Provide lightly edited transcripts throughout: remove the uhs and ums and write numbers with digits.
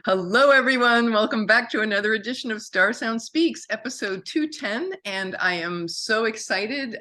Hello, everyone. Welcome back to another edition of StarSound Speaks, episode 210. And I am so excited.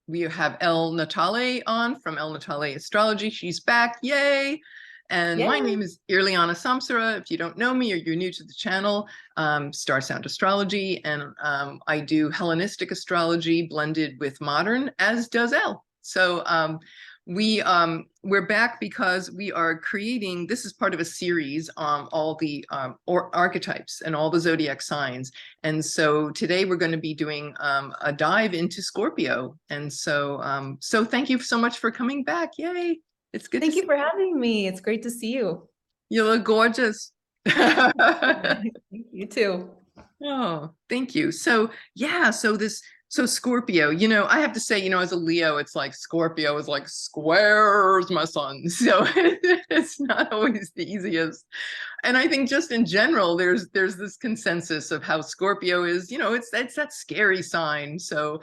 We have Natale on from Natale Astrology. She's back. Yay. And my name is Irlianna Samsara. If you don't know me or you're new to the channel, StarSound Astrology. And I do Hellenistic astrology blended with modern, as does Elle. So we're back because we are creating, this is part of a series on all the archetypes and all the zodiac signs. And so today we're going to be doing a dive into Scorpio. And so so thank you so much for coming back. Yay. It's good. Thank you for having me. It's great to see you. You look gorgeous. You too. Oh, thank you. So yeah, so Scorpio, I have to say, as a Leo, it's like Scorpio is like squares, my son. So it's not always the easiest. And I think just in general, there's this consensus of how Scorpio is, it's that scary sign. So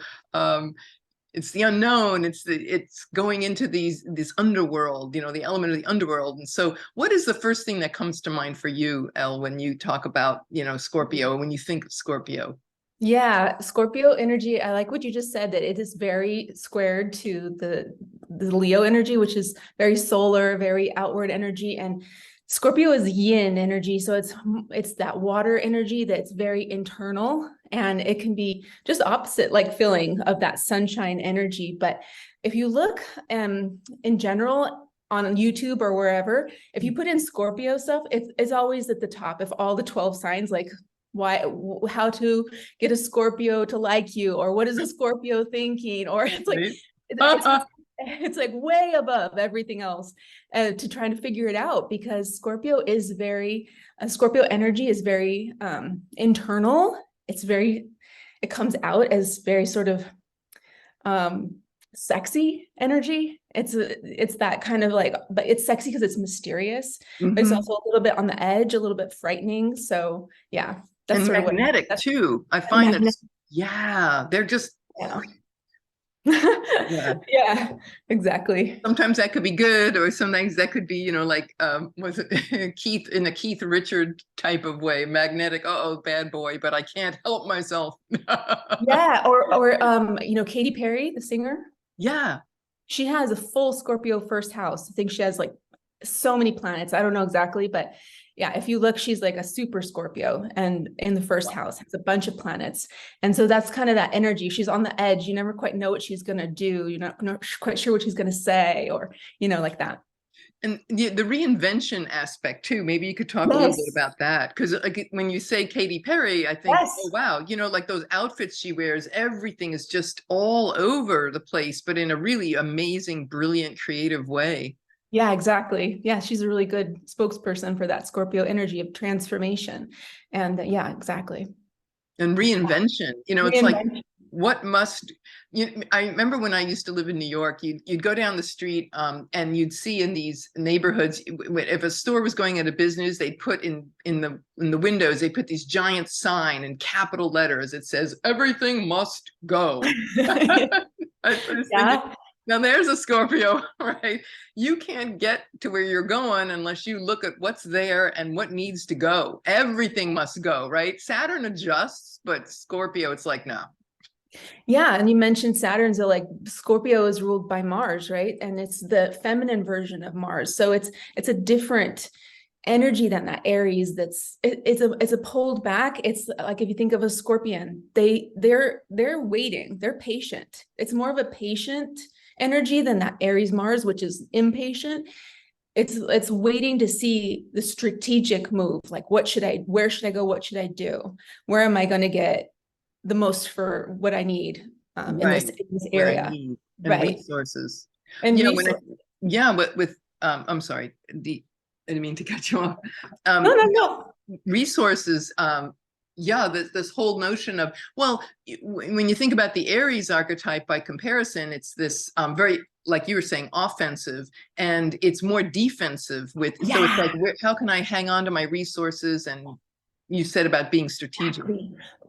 it's the unknown, it's going into this underworld, the element of the underworld. And so what is the first thing that comes to mind for you, Elle, when you talk about, Scorpio, when you think of Scorpio? Yeah, Scorpio energy. I like what you just said, that it is very squared to the Leo energy, which is very solar, very outward energy. And Scorpio is yin energy. So it's that water energy that's very internal, and it can be just opposite, like feeling of that sunshine energy. But if you look in general on YouTube or wherever, if you put in Scorpio stuff, it's always at the top. If all the 12 signs, like how to get a Scorpio to like you, or what is a Scorpio thinking, or it's like it's like way above everything else, to try to figure it out, because Scorpio energy is very internal. It comes out as very sort of sexy energy. It's that kind of like, but it's sexy because it's mysterious, but it's also a little bit on the edge, a little bit frightening. So yeah, that's and magnetic too. I find that they're just yeah, exactly. Sometimes that could be good, or sometimes that could be, like was it Keith, in a Keith Richard type of way, magnetic, oh bad boy, but I can't help myself. Yeah, or Katy Perry, the singer. Yeah, she has a full Scorpio first house. I think she has like so many planets. I don't know exactly, but yeah, if you look, she's like a super Scorpio, and in the first house has a bunch of planets. And so that's kind of that energy. She's on the edge. You never quite know what she's going to do. You're not quite sure what she's going to say, or, like that. And the reinvention aspect too, maybe you could talk a little bit about that. Because when you say Katy Perry, I think, oh, wow, like those outfits she wears, everything is just all over the place, but in a really amazing, brilliant, creative way. Yeah, exactly. Yeah, she's a really good spokesperson for that Scorpio energy of transformation. And yeah, exactly. And reinvention, it's like, what must I remember when I used to live in New York, you'd go down the street and you'd see in these neighborhoods, if a store was going out of business, they'd put in the windows, they put these giant sign in capital letters. It says, everything must go. Thinking, now there's a Scorpio, right? You can't get to where you're going unless you look at what's there and what needs to go. Everything must go, right? Saturn adjusts, but Scorpio, it's like, no. Yeah, and you mentioned Saturn, so like Scorpio is ruled by Mars, right? And it's the feminine version of Mars. So it's a different energy than that Aries. It's a pulled back. It's like, if you think of a Scorpion, they're waiting, they're patient. It's more of a patient energy than that Aries Mars, which is impatient. It's waiting to see the strategic move. Like, where should I go? What should I do? Where am I going to get the most for what I need in this area? Resources. And I'm sorry, I didn't mean to cut you off. No. Resources. This whole notion of, well, when you think about the Aries archetype by comparison, it's this very, like you were saying, offensive, and it's more defensive so it's like, how can I hang on to my resources? And you said about being strategic.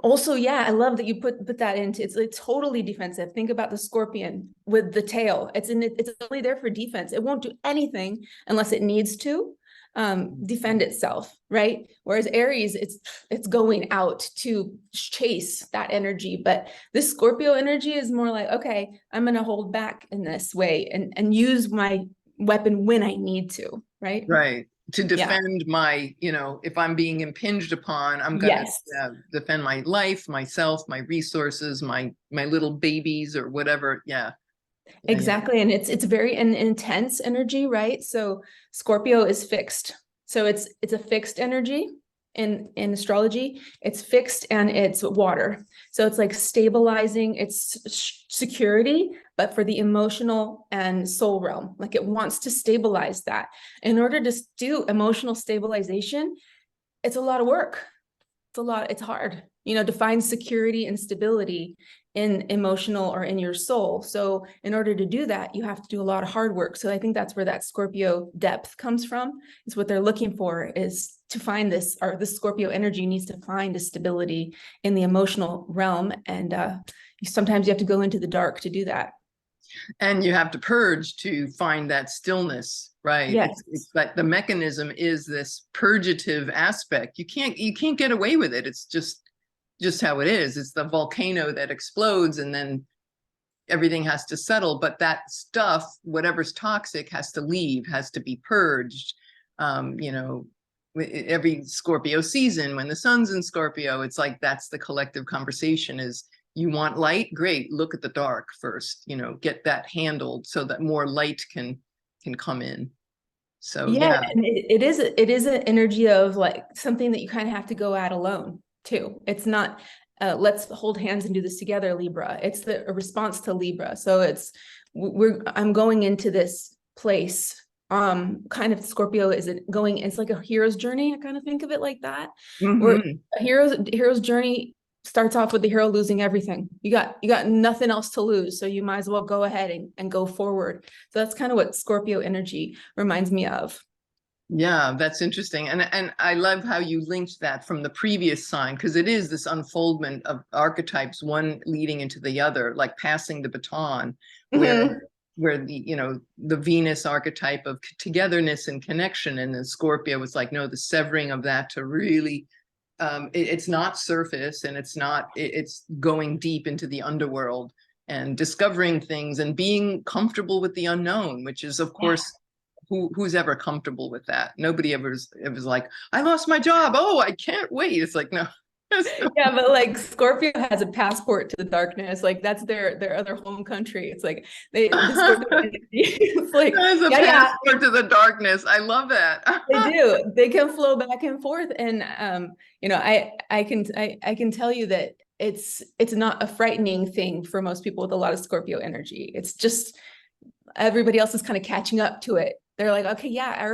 Also, yeah, I love that you put that into it's totally defensive. Think about the Scorpion with the tail. It's only there for defense. It won't do anything unless it needs to. defend itself, right? Whereas Aries, it's going out to chase that energy. But this Scorpio energy is more like, okay, I'm going to hold back in this way and use my weapon when I need to, right? Right. To defend my, if I'm being impinged upon, I'm going to defend my life, myself, my resources, my little babies or whatever. Yeah. Exactly. And it's very an intense energy, right? So Scorpio is fixed. So it's a fixed energy in astrology. It's fixed and it's water. So it's like stabilizing, it's security, but for the emotional and soul realm. Like it wants to stabilize that. In order to do emotional stabilization, it's a lot of work. It's hard, to find security and stability in emotional or in your soul. So in order to do that, you have to do a lot of hard work. So I think that's where that Scorpio depth comes from. Is what they're looking for is to find this, or the Scorpio energy needs to find a stability in the emotional realm. And sometimes you have to go into the dark to do that. And you have to purge to find that stillness, right? Yes. It's like the mechanism is this purgative aspect. You can't get away with it. It's just how it is. It's the volcano that explodes and then everything has to settle. But that stuff, whatever's toxic, has to leave, has to be purged. Every Scorpio season, when the sun's in Scorpio, it's like that's the collective conversation is, you want light? Great. Look at the dark first, get that handled so that more light can come in. So yeah. And it is an energy of like something that you kind of have to go at alone too. It's not let's hold hands and do this together, Libra. It's a response to Libra. So I'm going into this place. Kind of Scorpio it's like a hero's journey. I kind of think of it like that. Mm-hmm. Where a hero's journey starts off with the hero losing everything. You got nothing else to lose. So you might as well go ahead and go forward. So that's kind of what Scorpio energy reminds me of. Yeah, that's interesting. And I love how you linked that from the previous sign, because it is this unfoldment of archetypes, one leading into the other, like passing the baton, where the Venus archetype of togetherness and connection, and then Scorpio was like, no, the severing of that to really it's not surface, and it's going deep into the underworld and discovering things and being comfortable with the unknown, which is, of course, who's ever comfortable with that? Nobody ever is like, I lost my job. Oh, I can't wait. It's like, no. Yeah, but like Scorpio has a passport to the darkness. Like that's their other home country. It's like it's like there's a passport to the darkness. I love that. They do. They can flow back and forth, and I can tell you that it's not a frightening thing for most people with a lot of Scorpio energy. It's just everybody else is kind of catching up to it. They're like, okay, yeah, I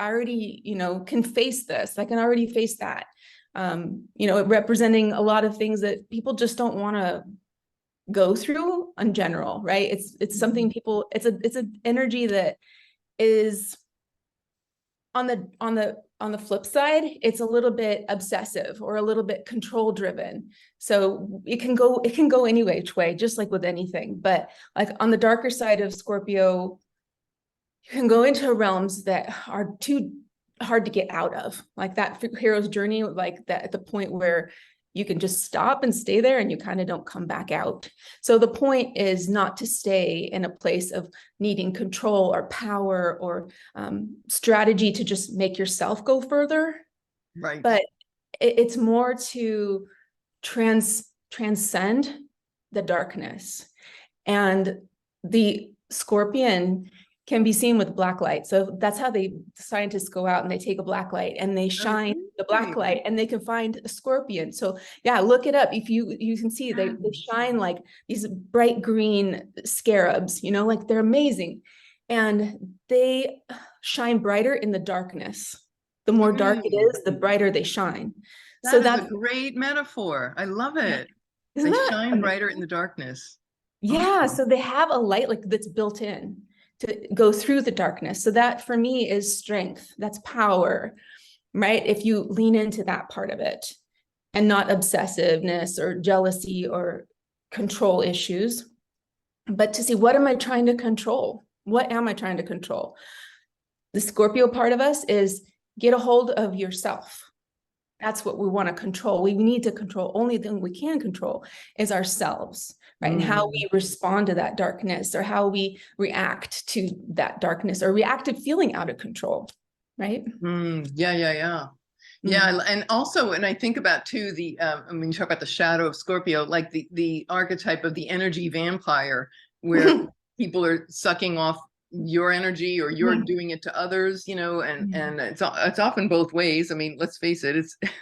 already can face this. I can already face that. Representing a lot of things that people just don't want to go through in general, right? It's something people, it's an energy that is on the flip side, it's a little bit obsessive or a little bit control driven. So it can go any which way, just like with anything. But like on the darker side of Scorpio, you can go into realms that are too hard to get out of, like that hero's journey, like that at the point where you can just stop and stay there and you kind of don't come back out. So the point is not to stay in a place of needing control or power or strategy to just make yourself go further. Right. But it's more to transcend the darkness. And the Scorpion can be seen with black light. So that's how scientists go out and they take a black light and they shine the black light and they can find a scorpion. So yeah, look it up. If you can see they shine like these bright green scarabs, like they're amazing. And they shine brighter in the darkness. The more dark it is, the brighter they shine. That's a great metaphor. I love it. They shine brighter in the darkness. Yeah, so they have a light like that's built in to go through the darkness. So that for me is strength. That's power, right? If you lean into that part of it and not obsessiveness or jealousy or control issues, but to see, what am I trying to control? What am I trying to control? The Scorpio part of us is get a hold of yourself. That's what we want to control. We need to control. Only thing we can control is ourselves, right? And how we respond to that darkness, or how we react to that darkness, or react to feeling out of control, right? Yeah. And also, and I think about too, I mean, you talk about the shadow of Scorpio, like the archetype of the energy vampire, where people are sucking off your energy, or you're doing it to others, you know, and it's often both ways. I mean, let's face it,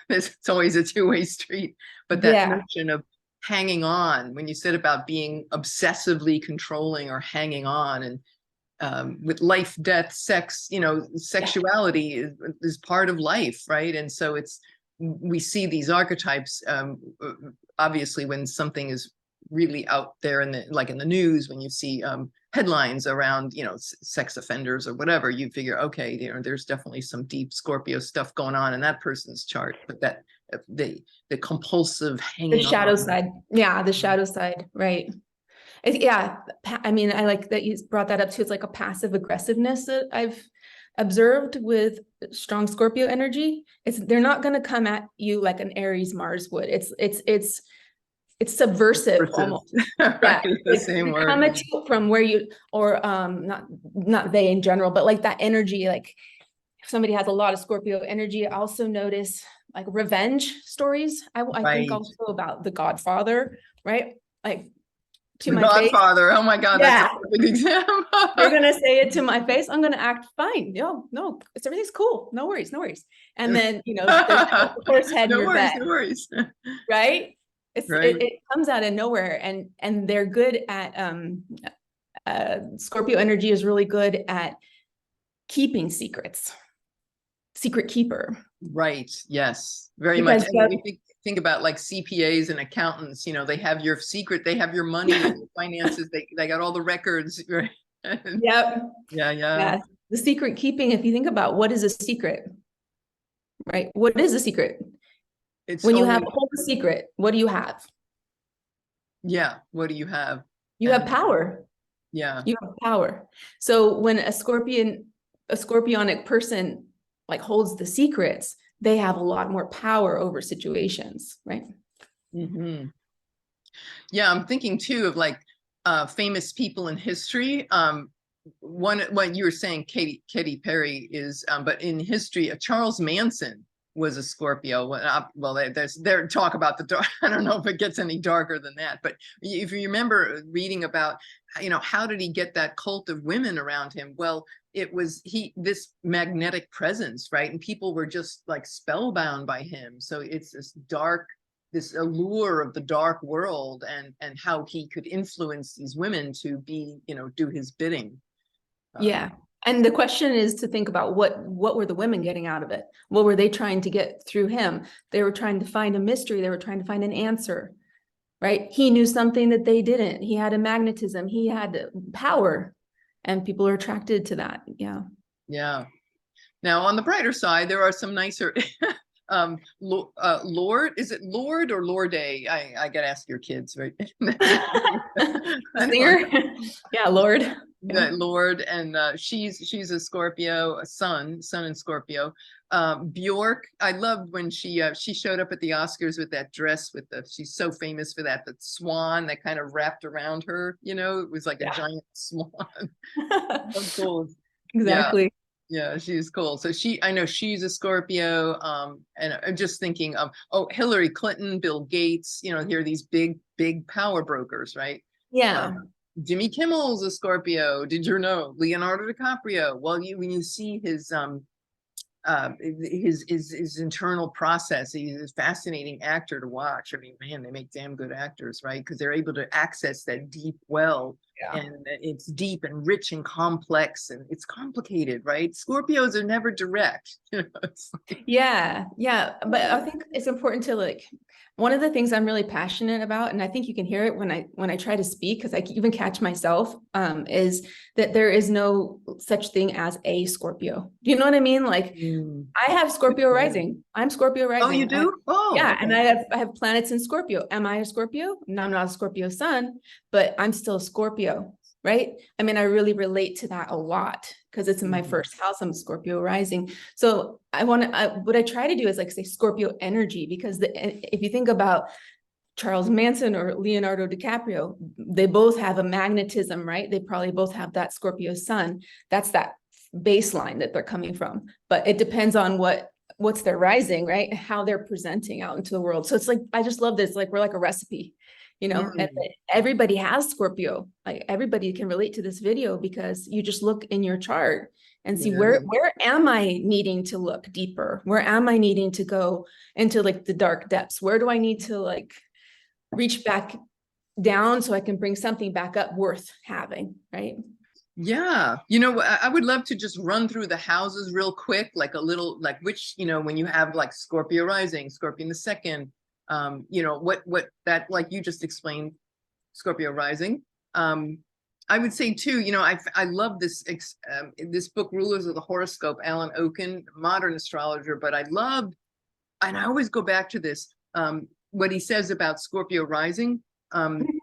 it's always a two-way street. But that notion of hanging on, when you said about being obsessively controlling or hanging on, and with life, death, sex, you know, sexuality is part of life, right? And so we see these archetypes, obviously, when something is really out there in the news, when you see headlines around, you know, sex offenders or whatever, you figure, okay, you know, there's definitely some deep Scorpio stuff going on in that person's chart. But that the compulsive hanging, the shadow side, the shadow side, right? I mean, I like that you brought that up too. It's like a passive aggressiveness that I've observed with strong Scorpio energy. They're not going to come at you like an Aries Mars would. It's subversive almost. Right, the same word. Come at you from where you, or not they in general, but like that energy. Like if somebody has a lot of Scorpio energy, I also notice like revenge stories. I think also about The Godfather, right? Like to The my Godfather. face. Oh my God, that's a perfect example. They're gonna say it to my face. I'm gonna act fine. No, everything's cool. No worries. And then, you know, there's a horse head in your bed. No worries. Right? It comes out of nowhere, and they're good at Scorpio energy is really good at keeping secrets. Secret keeper. Right. Yes. Very much. And we think about like CPAs and accountants, you know, they have your secret, they have your money, your finances, they got all the records, right? Yep. Yeah. The secret keeping, if you think about what is a secret, right? What is a secret? When you have a whole secret, what do you have? Yeah. What do you have? You have power. Yeah. You have power. So when a Scorpionic person like holds the secrets, they have a lot more power over situations, right? Yeah, I'm thinking too of like famous people in history. What you were saying, Katy Perry is, but in history, Charles Manson was a Scorpio. Well, there's talk about the dark. I don't know if it gets any darker than that, but if you remember reading about, you know, how did he get that cult of women around him? Well, it was this magnetic presence, right? And people were just like spellbound by him. So it's this allure of the dark world, and how he could influence these women to be, you know, do his bidding. Yeah. And the question is to think about what were the women getting out of it? What were they trying to get through him? They were trying to find a mystery. They were trying to find an answer, right? He knew something that they didn't. He had a magnetism. He had power, and people are attracted to that. Yeah. Yeah. Now, on the brighter side, there are some nicer Lord, is it Lord or Lorde? I gotta ask your kids, right? Singer? Yeah, Lord. Yeah. Lord, and she's a Scorpio, a sun in Scorpio. Bjork, I loved when she showed up at the Oscars with that dress she's so famous for that swan that kind of wrapped around her, you know, it was like a giant swan. So cool. Exactly. Yeah, she's cool. So I know she's a Scorpio. And I'm just thinking of, Hillary Clinton, Bill Gates, you know, here are these big power brokers, right? Yeah. Jimmy Kimmel's a Scorpio. Did you know? Leonardo DiCaprio. Well, when you see his internal process, he's a fascinating actor to watch. I mean, man, they make damn good actors, right? Because they're able to access that deep well. And it's deep and rich and complex, and it's complicated, right? Scorpios are never direct. Yeah. But I think it's important to like, one of the things I'm really passionate about, and I think you can hear it when I try to speak, because I even catch myself, is that there is no such thing as a Scorpio. Do you know what I mean? Like, I have Scorpio rising. I'm Scorpio rising. Oh, you do? Yeah. Okay. And I have planets in Scorpio. Am I a Scorpio? No, I'm not a Scorpio sun, but I'm still a Scorpio. right? I mean, I really relate to that a lot because it's in my first house. I'm Scorpio rising. So what I try to do is like say Scorpio energy, because if you think about Charles Manson or Leonardo DiCaprio, they both have a magnetism, right? They probably both have that Scorpio sun. That's that baseline that they're coming from. But it depends on what's their rising, right? How they're presenting out into the world. So it's like, I just love this. Like we're like a recipe, and everybody has Scorpio. Like everybody can relate to this video because you just look in your chart and see where am I needing to look deeper? Where am I needing to go into like the dark depths? Where do I need to like reach back down so I can bring something back up worth having, right? Yeah. I would love to just run through the houses real quick, like a little, like which, when you have like Scorpio rising, Scorpio in the second, what that, like you just explained, Scorpio rising. I would say too, I love this book, Rulers of the Horoscope, Alan Oken, modern astrologer, but I always go back to this, what he says about Scorpio rising.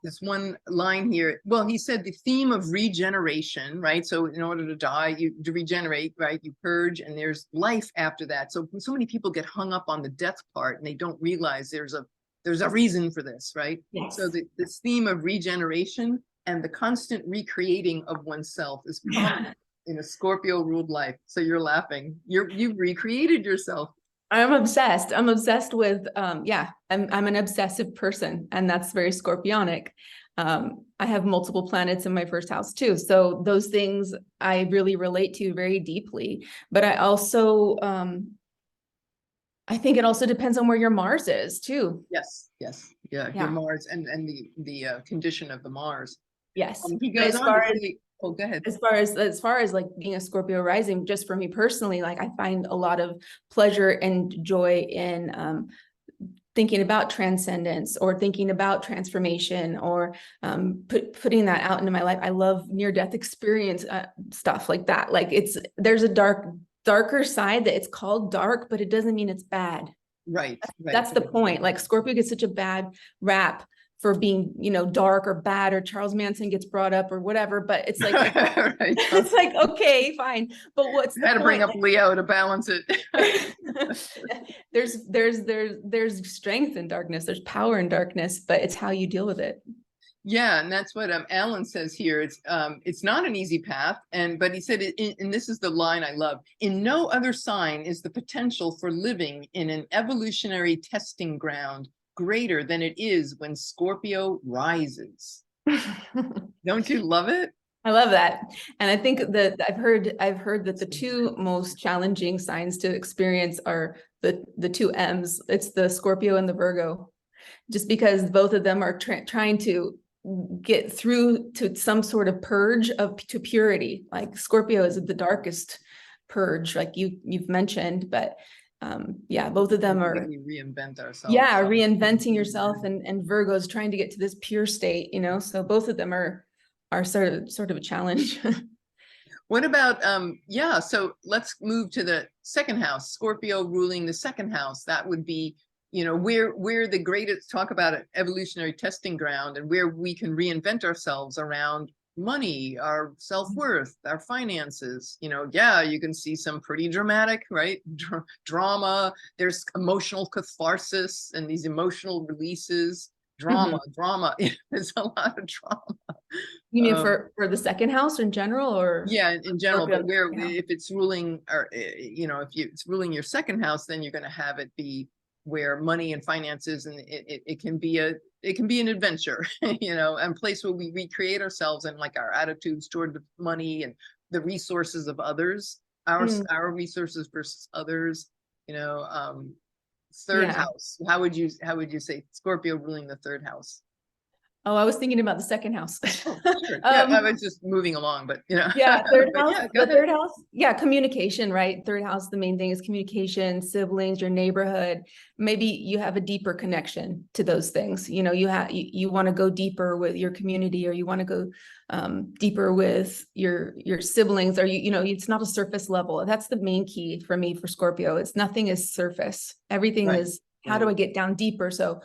This one line here. Well, he said the theme of regeneration, right? So in order to die, to regenerate, right? You purge, and there's life after that. So many people get hung up on the death part, and they don't realize there's a reason for this, right? Yes. So this theme of regeneration and the constant recreating of oneself is prominent in a Scorpio ruled life. So you're laughing. You've recreated yourself. I'm obsessed. I'm obsessed with, I'm an obsessive person, and that's very Scorpionic. I have multiple planets in my first house too. So those things I really relate to very deeply, but I also, I think it also depends on where your Mars is too. Yes. Yeah. Your Mars and the condition of the Mars. Yes. He goes on to say, oh, go ahead. As far as like being a Scorpio rising, just for me personally, like I find a lot of pleasure and joy in thinking about transcendence or thinking about transformation or putting that out into my life. I love near-death experience stuff like that. Like there's a darker side that it's called dark, but it doesn't mean it's bad. Right. That's the point. Like Scorpio gets such a bad rap for being, dark or bad, or Charles Manson gets brought up or whatever, but it's like, it's like, okay, fine. But what's the point? To bring up like, Leo to balance it. there's strength in darkness. There's power in darkness, but it's how you deal with it. Yeah. And that's what Alan says here. It's not an easy path. But he said, and this is the line I love, in no other sign is the potential for living in an evolutionary testing ground greater than it is when Scorpio rises. Don't you love it? I love that. And I think that I've heard that the two most challenging signs to experience are the two M's. It's the Scorpio and the Virgo, just because both of them are trying to get through to some sort of purge to purity. Like Scorpio is the darkest purge, like you've mentioned, but both of them are we reinvent ourselves. Yeah, reinventing yourself, and Virgo's trying to get to this pure state, so both of them are sort of a challenge. What about so let's move to the second house, Scorpio ruling the second house. That would be, we're the greatest, talk about an evolutionary testing ground, and where we can reinvent ourselves around money, our self-worth, our finances. You can see some pretty dramatic, right? Drama. There's emotional catharsis and these emotional releases. Drama. There's a lot of drama. You mean for the second house in general, or? Yeah, in general, but if it's ruling, or if it's ruling your second house, then you're going to have it be where money and finances, and it can be an adventure, and place where we recreate ourselves and like our attitudes toward the money and the resources of others, our resources versus others, third house. How would you say Scorpio ruling the third house? Oh, I was thinking about the second house. Sure. I was just moving along, but third house, third house, communication, right? Third house, the main thing is communication, siblings, your neighborhood. Maybe you have a deeper connection to those things. You want to go deeper with your community, or you want to go deeper with your siblings, or it's not a surface level. That's the main key for me for Scorpio. Nothing is surface. Everything is, how do I get down deeper? So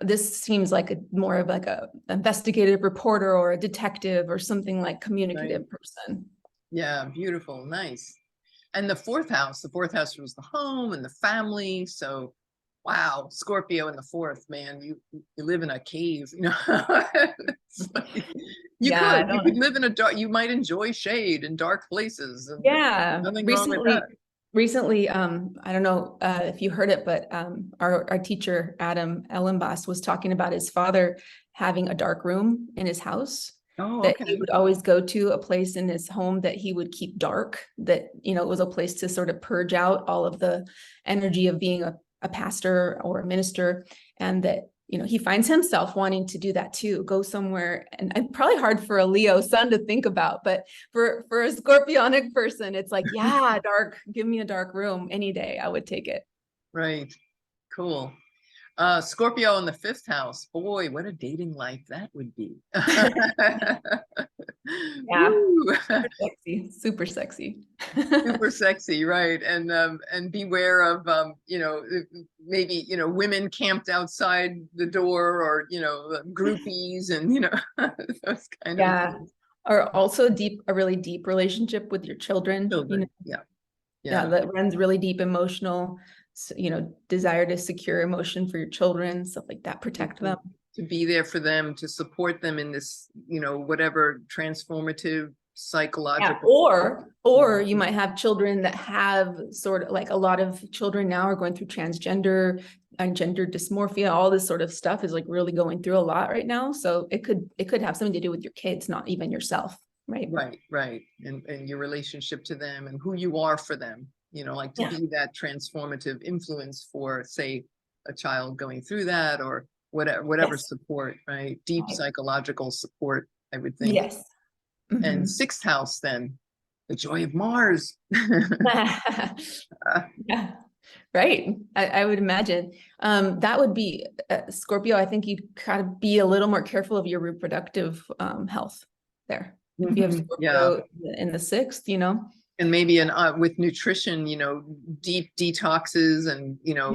this seems like more of like a investigative reporter or a detective or something like communicative person. Yeah, beautiful, nice. And the fourth house was the home and the family. So, wow, Scorpio in the fourth, man, you live in a cave, you know. It's like, you could live in a dark. You might enjoy shade in dark places. And nothing wrong with that. Recently, I don't know if you heard it, but our teacher, Adam Ellenbass, was talking about his father having a dark room in his house. Oh, that okay. he would always go to, a place in his home that he would keep dark, that, you know, it was a place to sort of purge out all of the energy of being a pastor or a minister. And that, you know, he finds himself wanting to do that too, go somewhere. And probably hard for a Leo sun to think about, but for a Scorpionic person, it's like, yeah, dark, give me a dark room any day, I would take it. Right. Cool. Scorpio in the fifth house. Boy, what a dating life that would be. Yeah. Super sexy, super sexy. Super sexy, right? And beware of you know, maybe, you know, women camped outside the door, or, you know, groupies, and, you know, those kind of things. Or also a really deep relationship with your children. You know? Yeah, that runs really deep, emotional, you know, desire to secure emotion for your children, stuff like that, protect them. To be there for them, to support them in this, you know, whatever transformative psychological. Or you might have children that have sort of, like, a lot of children now are going through transgender and gender dysmorphia. All this sort of stuff is like really going through a lot right now. So it could have something to do with your kids, not even yourself. Right. And your relationship to them and who you are for them, you know, like to be that transformative influence for, say, a child going through that, or whatever support, right? Deep psychological support, I would think. Yes. And sixth house, then, the joy of Mars. Yeah. Right. I would imagine that would be Scorpio. I think you'd kind of be a little more careful of your reproductive health there. If you have Scorpio in the sixth, you know. And maybe with nutrition, you know, deep detoxes and, you know,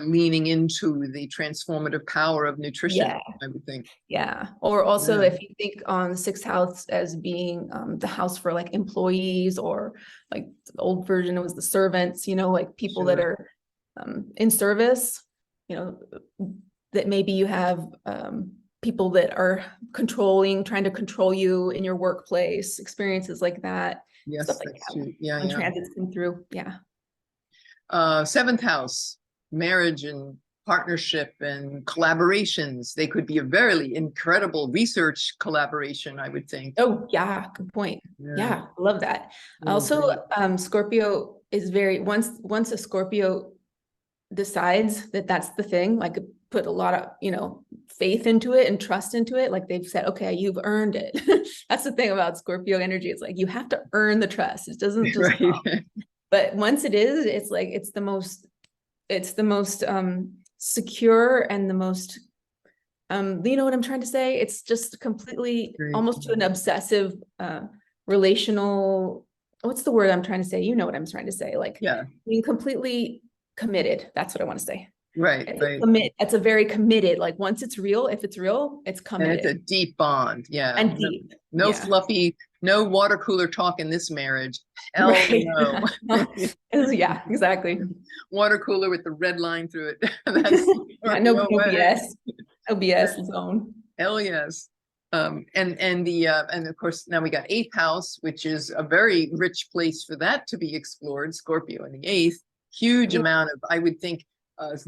leaning into the transformative power of nutrition, I would think. Yeah. Or also if you think on the sixth house as being the house for like employees, or like the old version, it was the servants, you know, like people that are in service, you know, that maybe you have people that are trying to control you in your workplace, experiences like that. Yes, stuff like that. True. When transits come through. Seventh house, marriage and partnership and collaborations. They could be a very incredible research collaboration, I would think. Oh, yeah, good point. Yeah, I love that. Also, Scorpio is once a Scorpio decides that that's the thing, like put a lot of, you know, faith into it and trust into it. Like they've said, okay, you've earned it. That's the thing about Scorpio energy. It's like, you have to earn the trust. It doesn't just come. But once it is, it's like, it's the most secure and the most, you know what I'm trying to say? It's just completely almost to an obsessive, relational, what's the word I'm trying to say? You know what I'm trying to say? Like, being completely committed. That's what I want to say. Right. It's a very committed, like once it's real, if it's real, it's committed. And it's a deep bond. Yeah. And deep. No fluffy, no water cooler talk in this marriage. Hell no. Yeah, exactly. Water cooler with the red line through it. That's no BS. No BS zone. Hell yes. And of course, now we got eighth house, which is a very rich place for that to be explored. Scorpio in the eighth. Huge amount of, I would think,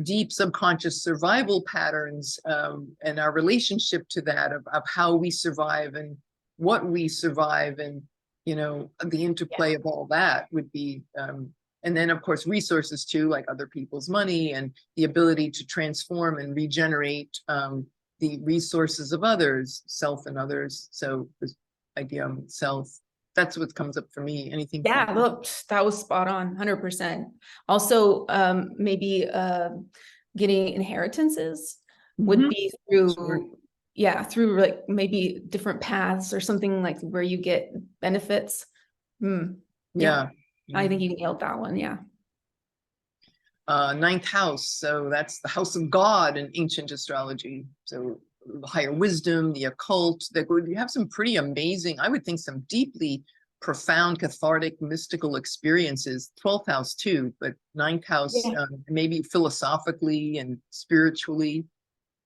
deep subconscious survival patterns, and our relationship to that, of how we survive and what we survive, and, you know, the interplay of all that would be, and then of course resources too, like other people's money and the ability to transform and regenerate the resources of others, self and others. So this idea of self, that's what comes up for me. Anything? Yeah, look, that was spot on, 100%. Also, maybe getting inheritances would be through, through like maybe different paths or something, like where you get benefits. I think you nailed that one. Yeah. Ninth house, so that's the house of God in ancient astrology. So higher wisdom, the occult, that you have some pretty amazing, I would think some deeply profound, cathartic, mystical experiences. 12th house too, but ninth house, Yeah. maybe philosophically and spiritually.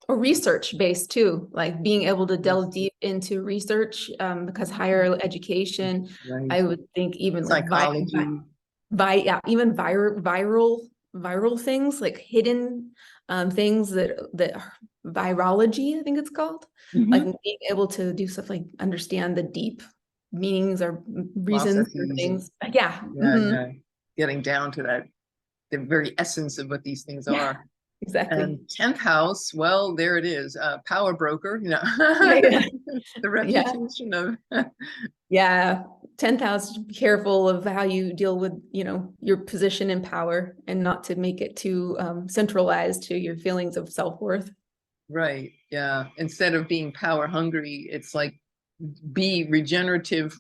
Or research based too, like being able to Yes. delve deep into research, because higher education, Right. I would think even like Psychology. yeah, even viral things, like hidden things that are virology, I think it's called. Like Mhm. being able to do stuff like understand the deep meanings or reasons for Processes and things. Yeah. yeah, yeah, getting down to that, the very essence of what these things Yeah, are. exactly. And 10th house, well, there it is, power broker, you know, Yeah, yeah. the Yeah. reputation of Yeah, 10,000, be careful of how you deal with, your position in power and not to make it too centralized to your feelings of self-worth. right, yeah. Instead of being power hungry, it's like be regenerative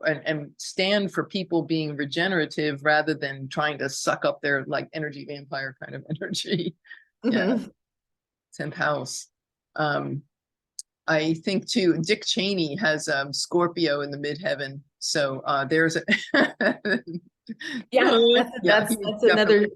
and stand for people being regenerative rather than trying to suck up their like energy vampire kind of energy. Yeah, Mhm. 10th house. Um, I think too, Dick Cheney has Scorpio in the midheaven. So there's a Yeah, yeah, he was that's definitely another a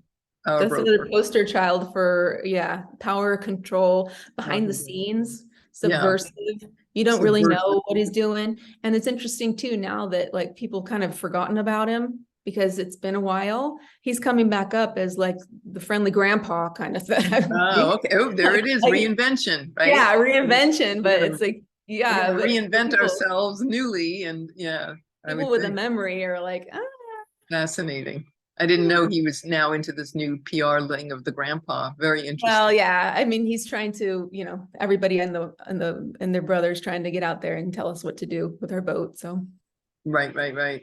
power that's another broker. poster child for, yeah, power, control, behind the scenes, Yeah, subversive. You don't really subversive. know what he's doing. And it's interesting too, now that like people kind of forgotten about him because it's been a while, he's coming back up as like the friendly grandpa kind of Oh, thing. okay. Oh, there it is, Like, reinvention, right? yeah, reinvention, We're but gonna it's like, we're yeah, gonna but for reinvent ourselves newly, and yeah, I people would with a think memory are like, ah, fascinating. I didn't know he was now into this new PR thing of the grandpa. Very well, interesting. yeah. I mean, he's trying to, everybody and their brothers trying to get out there and tell us what to do with our boat. So Right, right, right.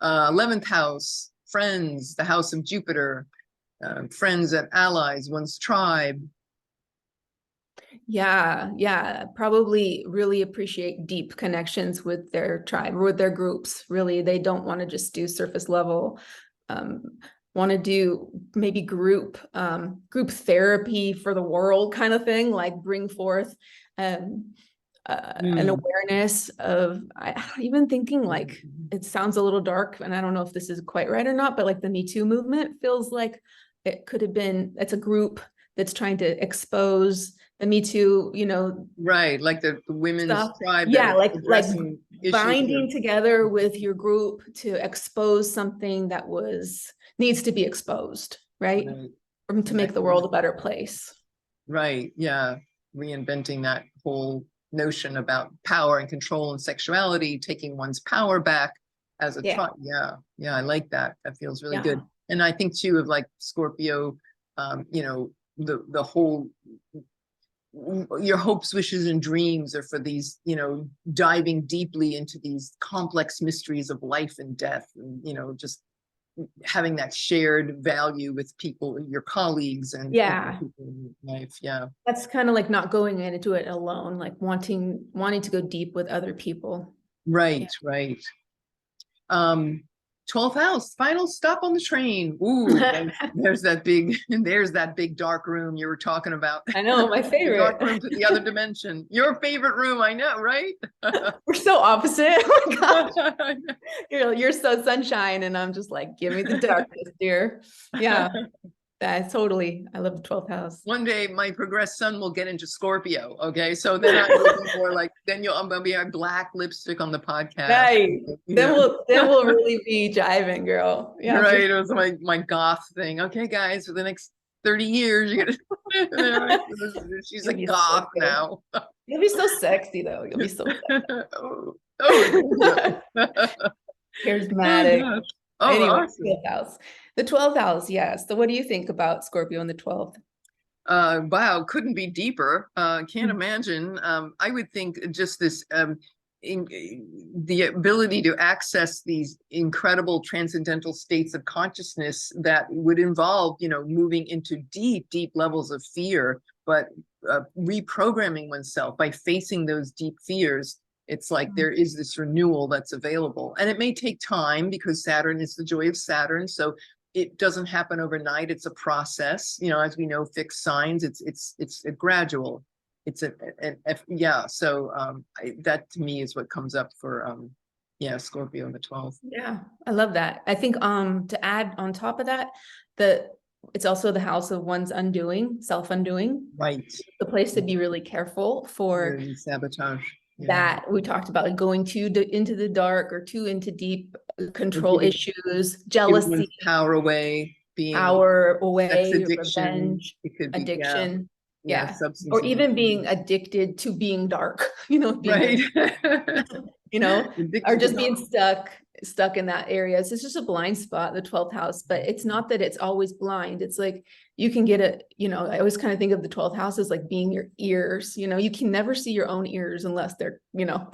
11th house, friends, the house of Jupiter, friends and allies, one's tribe. yeah, yeah, probably really appreciate deep connections with their tribe or with their groups. Really, they don't want to just do surface level. Um, want to do maybe group therapy for the world kind of thing, like bring forth um, an Mm. awareness of, even thinking like, it sounds a little dark and I don't know if this is quite right or not, but like the Me Too movement feels like it could have been, it's a group that's trying to expose the Me Too, Right, like the women's stuff. tribe that Yeah, are like addressing issues of binding together with your group to expose something that needs to be exposed, right? right, To make the world a better place. right, yeah, reinventing that whole notion about power and control and sexuality, taking one's power back as a Yeah, tribe. Yeah, yeah, I like that. That feels really yeah. good. And I think too of like Scorpio, the whole your hopes, wishes, and dreams are for these, diving deeply into these complex mysteries of life and death, and just having that shared value with people, your colleagues, and Yeah. people in life. Yeah. That's kind of like not going into it alone, like wanting to go deep with other people. Yeah. Right, right. Um, 12th house, final stop on the train. Ooh, there's that big, there's that big dark room you were talking about. I know, my The dark favorite. room to the other dimension. Your favorite room, I know, right? We're so opposite. Oh my gosh. You're so sunshine, and I'm just like, give me the darkness, dear. Yeah, that's totally. I love the 12th house. One day my progressed son will get into Scorpio. Okay. So then I will be more like, I'm gonna be a black lipstick on the podcast. Right. Then Yeah. we'll really be jiving, girl. Yeah, for Right. sure. It was my goth thing. Okay, guys, for the next 30 years, you're gonna she's a You'll be so goth good. now. You'll be so sexy though. You'll be so Oh, oh, oh charismatic. gosh. Oh, Anyway, awesome. 12th house. The 12th house, yes. So what do you think about Scorpio in the 12th? Wow, couldn't be deeper. Can't imagine. I would think just this the ability to access these incredible transcendental states of consciousness that would involve, moving into deep, deep levels of fear, but reprogramming oneself by facing those deep fears. It's like there is this renewal that's available, and it may take time because Saturn is the joy of Saturn. So it doesn't happen overnight. It's a process, you know, as we know, fixed signs, it's a gradual, it's yeah. So that to me is what comes up for yeah, Scorpio in the 12th. Yeah, I love that. I think to add on top of that, it's also the house of one's undoing, self-undoing. Right. The place to be really careful for Sabotage. Yeah. that we talked about, like going into the dark or too into deep control issues, jealousy, power away, being power away, sex addiction, revenge, it could be, addiction. yeah, Yeah. Or even being addicted to being dark, you know, being right. you know, or just being dark. stuck in that area. So it's just a blind spot, the 12th house, but it's not that it's always blind. It's like you can get it, you know, I always kind of think of the 12th house as like being your ears, you know, you can never see your own ears unless they're, you know,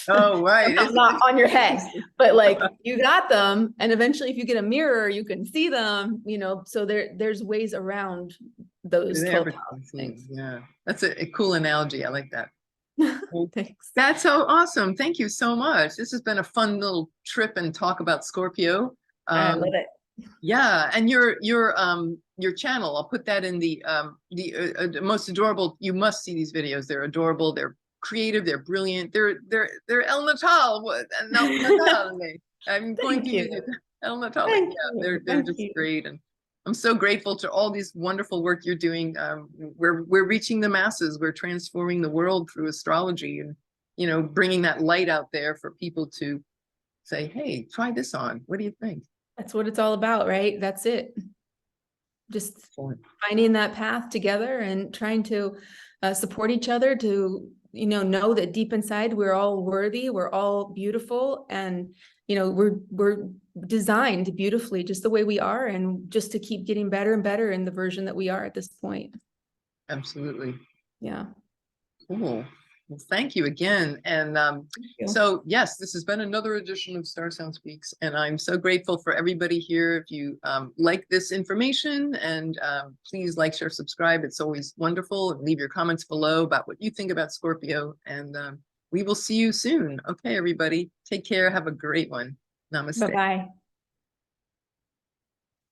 oh, right. not on your head, but like you got them. And eventually if you get a mirror, you can see them, you know, so there's ways around those 12th house things. Yeah, that's a cool analogy. I like that. Thanks. That's so awesome. Thank you so much. This has been a fun little trip and talk about Scorpio. I love it. Yeah, and your channel, I'll put that in the most adorable. You must see these videos. They're adorable. They're creative. They're brilliant. They're El Natale. Natale. I'm going to use it. El Natale. Yeah, they're just great, and I'm so grateful to all these wonderful work you're doing. We're reaching the masses. We're transforming the world through astrology, and you know, bringing that light out there for people to say, "Hey, try this on. What do you think?" That's what it's all about, right? That's it. Just finding that path together and trying to support each other to, you know that deep inside we're all worthy, we're all beautiful, and you know, we're designed beautifully just the way we are, and just to keep getting better and better in the version that we are at this point. Absolutely. Yeah. Cool. Well, thank you again. And so, yes, this has been another edition of StarSound Speaks, and I'm so grateful for everybody here. If you like this information, and please like, share, subscribe. It's always wonderful. And leave your comments below about what you think about Scorpio. And we will see you soon. Okay, everybody. Take care. Have a great one. Namaste. Bye-bye.